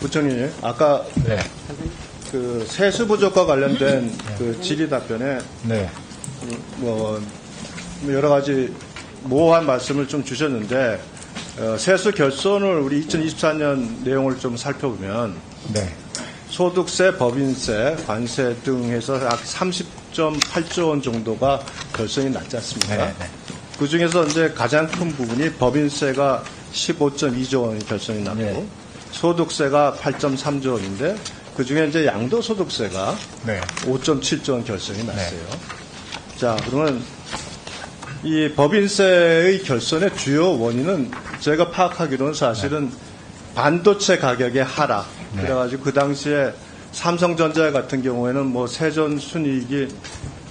부총리님, 아까 네. 그 세수 부족과 관련된 그 질의 답변에 네. 뭐 여러 가지 모호한 말씀을 좀 주셨는데 세수 결손을 우리 2024년 내용을 좀 살펴보면 네. 소득세, 법인세, 관세 등 해서 약 30.8조 원 정도가 결손이 났지 않습니까? 네. 네. 그 중에서 이제 가장 큰 부분이 법인세가 15.2조 원이 결손이 났고 네. 소득세가 8.3조 원인데 그 중에 이제 양도소득세가 네. 5.7조 원 결손이 났어요. 자, 그러면 이 법인세의 결손의 주요 원인은 제가 파악하기로는 사실은 반도체 가격의 하락. 네. 그래가지고 그 당시에 삼성전자 같은 경우에는 뭐 세전 순이익이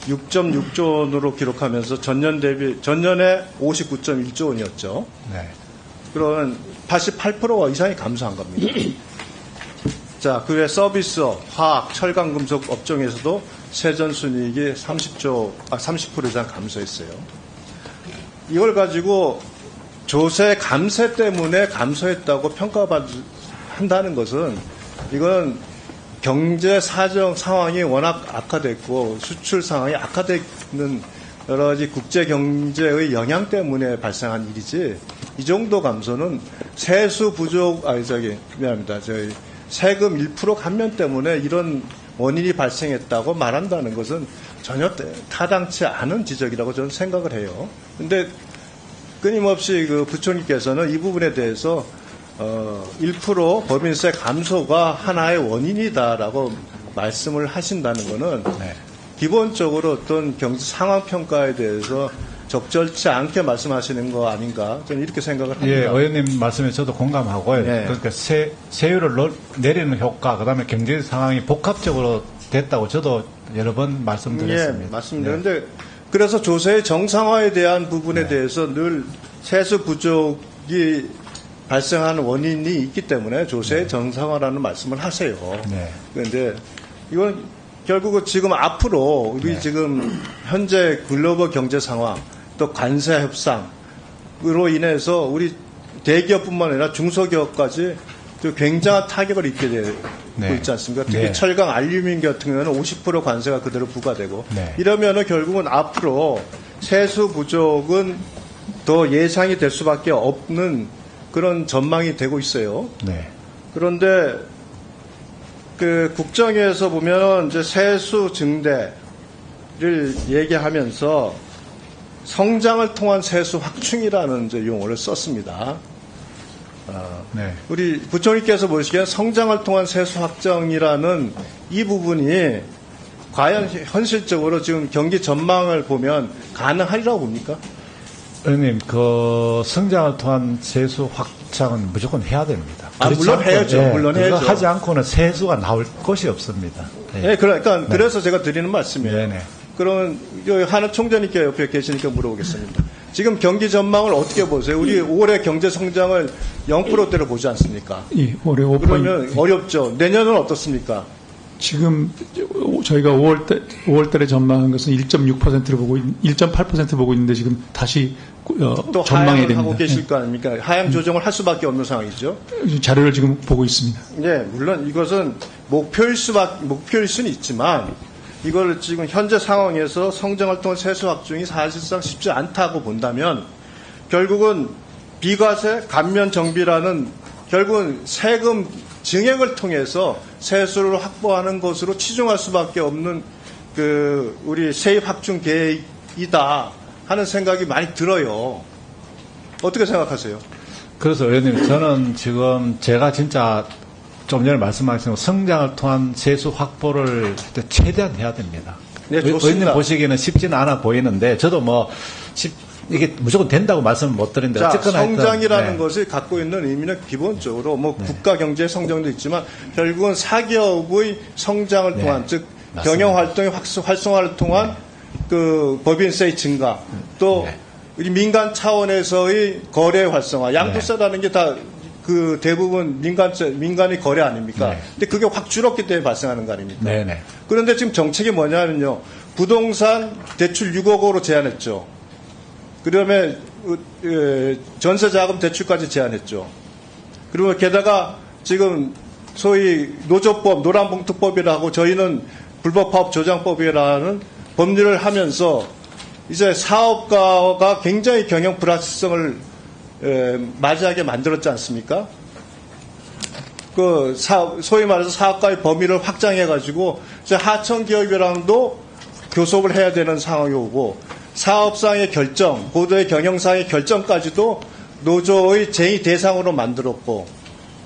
6.6조 원으로 기록하면서 전년에 59.1조 원이었죠. 네. 그러면 88% 이상이 감소한 겁니다. 자, 그 외 서비스업, 화학, 철강, 금속 업종에서도 세전 순이익이 30% 이상 감소했어요. 이걸 가지고 조세 감세 때문에 감소했다고 평가한다는 것은 이건 경제 사정 상황이 워낙 악화됐고 수출 상황이 악화되는 여러 가지 국제 경제의 영향 때문에 발생한 일이지 이 정도 감소는 세수 부족 미안합니다. 저희 세금 1% 감면 때문에 이런 원인이 발생했다고 말한다는 것은 전혀 타당치 않은 지적이라고 저는 생각을 해요. 근데 끊임없이 그 부총리께서는 이 부분에 대해서 1% 법인세 감소가 하나의 원인이다라고 말씀을 하신다는 것은 네. 기본적으로 어떤 경제 상황 평가에 대해서 적절치 않게 말씀하시는 거 아닌가 저는 이렇게 생각을 합니다. 예, 의원님 말씀에 저도 공감하고요. 네. 그러니까 세율을 내리는 효과, 그다음에 경제 상황이 복합적으로 됐다고 저도 여러 번 말씀드렸습니다. 예, 맞습니다. 그런데 그래서 조세의 정상화에 대한 부분에 대해서 늘 세수 부족이 발생하는 원인이 있기 때문에 조세의 정상화라는 말씀을 하세요. 네. 그런데 이건 결국은 지금 앞으로 우리 지금 현재 글로벌 경제 상황 또 관세 협상으로 인해서 우리 대기업뿐만 아니라 중소기업까지 또 굉장한 타격을 입게 되고 있지 않습니까? 특히 네. 철강, 알루미늄 같은 경우는 50% 관세가 그대로 부과되고 네. 이러면은 결국은 앞으로 세수 부족은 더 예상이 될 수밖에 없는 그런 전망이 되고 있어요. 네. 그런데 그 국정에서 보면 이제 세수 증대를 얘기하면서 성장을 통한 세수 확충이라는 이제 용어를 썼습니다. 네. 우리 부총리께서 보시기엔 성장을 통한 세수 확정이라는 이 부분이 과연 현실적으로 지금 경기 전망을 보면 가능하리라고 봅니까? 의원님, 그 성장을 통한 세수 확장은 무조건 해야 됩니다. 물론 해야죠. 예, 물론 그거 해야죠. 하지 않고는 세수가 나올 것이 없습니다. 예. 네, 그러니까 그래서 제가 드리는 말씀이에요. 네네. 그럼 하나 총재님께 옆에 계시니까 물어보겠습니다. 지금 경기 전망을 어떻게 보세요? 우리 올해 경제 성장을 0%대로 보지 않습니까? 예, 올해 5%. 그러면 어렵죠. 내년은 어떻습니까? 지금 저희가 5월 달에 전망한 것은 1.6%를 보고 1.8% 보고 있는데 지금 다시 또 전망해야 하향을 됩니다. 하고 계실 거 아닙니까? 하향 조정을 할 수밖에 없는 상황이죠. 자료를 지금 보고 있습니다. 네, 물론 이것은 목표일 수는 있지만 이걸 지금 현재 상황에서 성장을 통한 세수 확충이 사실상 쉽지 않다고 본다면 결국은 비과세 감면 정비라는 결국은 세금 증액을 통해서 세수를 확보하는 것으로 치중할 수밖에 없는 그 우리 세입 확충 계획이다 하는 생각이 많이 들어요. 어떻게 생각하세요? 그래서 의원님, 저는 지금 제가 진짜 좀 전에 말씀하신 성장을 통한 세수 확보를 최대한 해야 됩니다. 네, 좋습니다. 의원님 보시기에는 쉽지는 않아 보이는데 저도 이게 무조건 된다고 말씀을 못 드리는데 자, 어쨌거나 성장이라는 것이 갖고 있는 의미는 기본적으로 국가 경제의 성장도 있지만 결국은 사기업의 성장을 통한 즉 맞습니다. 경영 활동의 활성화를 통한 그 법인세의 증가 또 우리 민간 차원에서의 거래 활성화 양도세라는 게 다 그 대부분 민간의 거래 아닙니까? 네. 근데 그게 확 줄었기 때문에 발생하는 거 아닙니까? 네네. 그런데 지금 정책이 뭐냐면요. 부동산 대출 6억으로 제한했죠. 그다음에 전세자금 대출까지 제한했죠. 그리고 게다가 지금 소위 노조법, 노란봉투법이라고 저희는 불법파업 조장법이라는 법률을 하면서 이제 사업가가 굉장히 경영 불확실성을 맞이하게 만들었지 않습니까? 소위 말해서 사업가의 범위를 확장해가지고 이제 하청 기업이랑도 교섭을 해야 되는 상황이 오고 사업상의 결정, 보도의 경영상의 결정까지도 노조의 제의 대상으로 만들었고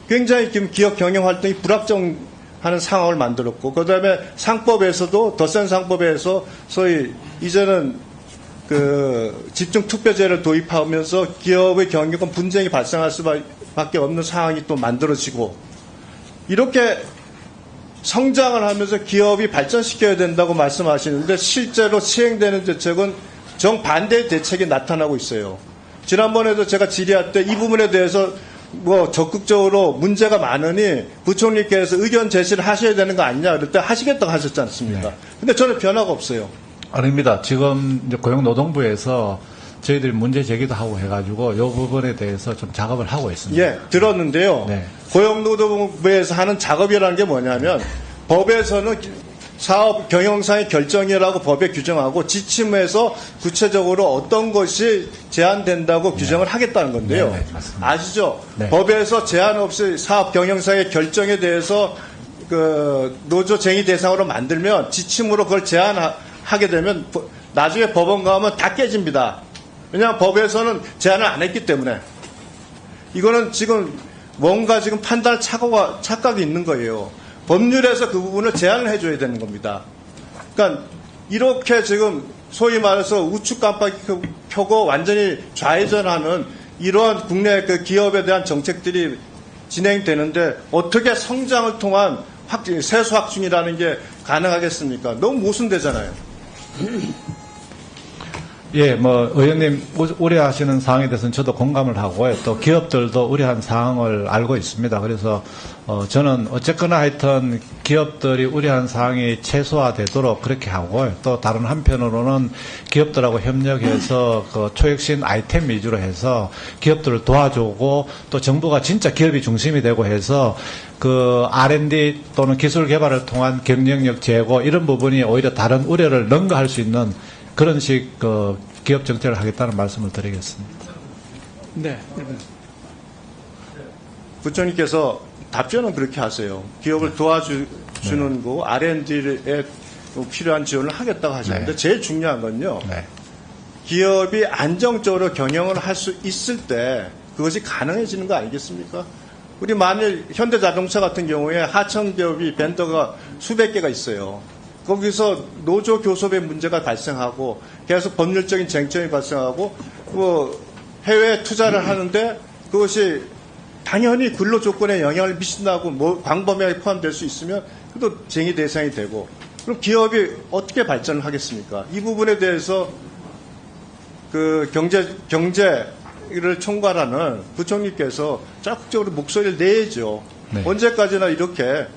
굉장히 지금 기업 경영 활동이 불확정하는 상황을 만들었고 그다음에 상법에서도 더 센 상법에서 소위 이제는 집중 투표제를 도입하면서 기업의 경영권 분쟁이 발생할 수밖에 없는 상황이 또 만들어지고 이렇게 성장을 하면서 기업이 발전시켜야 된다고 말씀하시는데 실제로 시행되는 대책은 정반대의 대책이 나타나고 있어요. 지난번에도 제가 질의할 때 이 부분에 대해서 적극적으로 문제가 많으니 부총리께서 의견 제시를 하셔야 되는 거 아니냐 그럴 때 하시겠다고 하셨지 않습니까? 네. 근데 저는 변화가 없어요. 아닙니다. 지금 이제 고용노동부에서 저희들이 문제 제기도 하고 해가지고 이 부분에 대해서 좀 작업을 하고 있습니다. 예, 들었는데요. 네. 고용노동부에서 하는 작업이라는 게 뭐냐면 법에서는 사업 경영상의 결정이라고 법에 규정하고 지침에서 구체적으로 어떤 것이 제한된다고 규정을 하겠다는 건데요. 네, 맞습니다. 아시죠? 네. 법에서 제한 없이 사업 경영상의 결정에 대해서 노조 쟁의 대상으로 만들면 지침으로 그걸 제한하게 되면 나중에 법원 가면 다 깨집니다. 왜냐하면 법에서는 제한을 안 했기 때문에. 이거는 지금 뭔가 지금 판단 착각이 있는 거예요. 법률에서 그 부분을 제한을 해줘야 되는 겁니다. 그러니까 이렇게 지금 소위 말해서 우측 깜빡이 켜고 완전히 좌회전하는 이러한 국내 기업에 대한 정책들이 진행되는데 어떻게 성장을 통한 세수 확충이라는 게 가능하겠습니까? 너무 모순되잖아요. 예, 의원님 우려하시는 사항에 대해서는 저도 공감을 하고요. 또 기업들도 우려한 사항을 알고 있습니다. 그래서 저는 어쨌거나 하여튼 기업들이 우려한 사항이 최소화되도록 그렇게 하고요. 또 다른 한편으로는 기업들하고 협력해서 초혁신 아이템 위주로 해서 기업들을 도와주고 또 정부가 진짜 기업이 중심이 되고 해서 R&D 또는 기술 개발을 통한 경쟁력 제고 이런 부분이 오히려 다른 우려를 능가할 수 있는 그런 식 기업 정책을 하겠다는 말씀을 드리겠습니다. 네. 부총리께서 답변은 그렇게 하세요. 기업을 도와주는 거 R&D에 필요한 지원을 하겠다고 하시는데 네. 제일 중요한 건요. 네. 기업이 안정적으로 경영을 할 수 있을 때 그것이 가능해지는 거 아니겠습니까? 우리 만일 현대자동차 같은 경우에 하청기업이 벤더가 수백 개가 있어요. 거기서 노조 교섭의 문제가 발생하고 계속 법률적인 쟁점이 발생하고 해외 투자를 하는데 그것이 당연히 근로 조건에 영향을 미친다고 광범위하게 포함될 수 있으면 그것도 쟁의 대상이 되고 그럼 기업이 어떻게 발전을 하겠습니까? 이 부분에 대해서 경제를 총괄하는 부총리께서 적극적으로 목소리를 내야죠. 네. 언제까지나 이렇게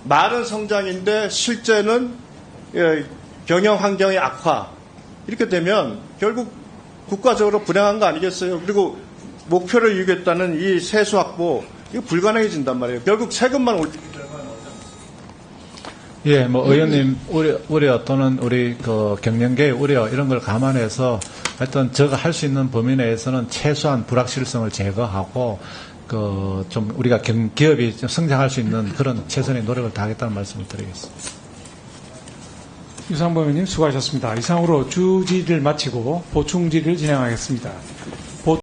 말은 성장인데 실제는 경영 환경의 악화 이렇게 되면 결국 국가적으로 불행한 거 아니겠어요? 그리고 목표를 이루겠다는 이 세수 확보 이거 불가능해진단 말이에요. 결국 세금만 올. 예, 의원님 우려 또는 우리 경영계의 우려 이런 걸 감안해서 하여튼 제가 할 수 있는 범위 내에서는 최소한 불확실성을 제거하고 좀 우리가 기업이 좀 성장할 수 있는 그런 최선의 노력을 다하겠다는 말씀을 드리겠습니다. 유상범 의원님 수고하셨습니다. 이상으로 주질의를 마치고 보충질의를 진행하겠습니다.